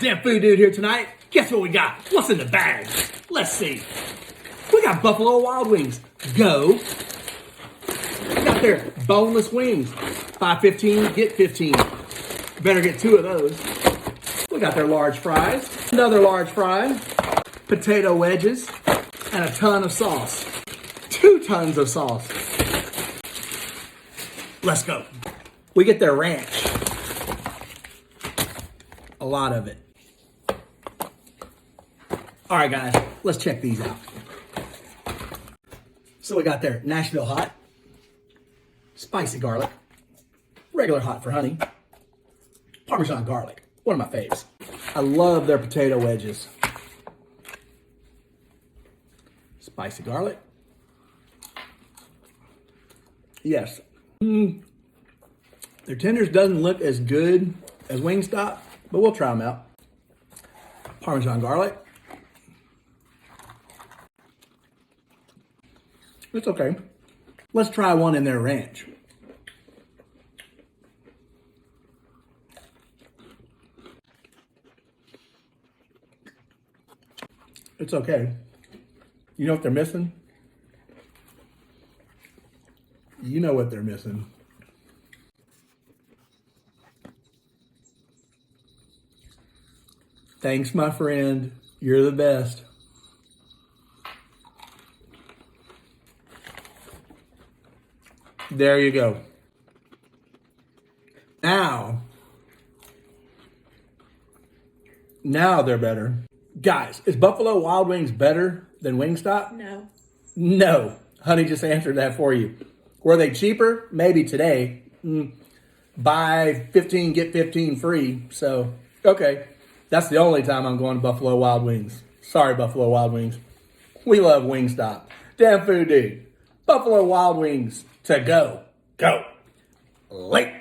Damn Food Dude here tonight. Guess what we got? What's in the bag? Let's see. We got Buffalo Wild Wings. Go. We got their boneless wings. Buy 15, get 15. Better get 2 of those. We got their large fries. Another large fry. Potato wedges. And a ton of sauce. 2 tons of sauce. Let's go. We get their ranch. A lot of it. All right, guys, let's check these out. So we got their Nashville hot, spicy garlic, regular hot for honey, Parmesan garlic, one of my faves. I love their potato wedges. Spicy garlic. Yes. Their tenders doesn't look as good as Wingstop, but we'll try them out. Parmesan garlic. It's okay. Let's try one in their ranch. It's okay. You know what they're missing? You know what they're missing. Thanks, my friend. You're the best. There you go. Now they're better. Guys, is Buffalo Wild Wings better than Wingstop? No. No. Honey just answered that for you. Were they cheaper? Maybe today. Buy 15, get 15 free. So, okay. That's the only time I'm going to Buffalo Wild Wings. Sorry, Buffalo Wild Wings. We love Wingstop. Damn Food Dude. Buffalo Wild Wings to go. Go. Late.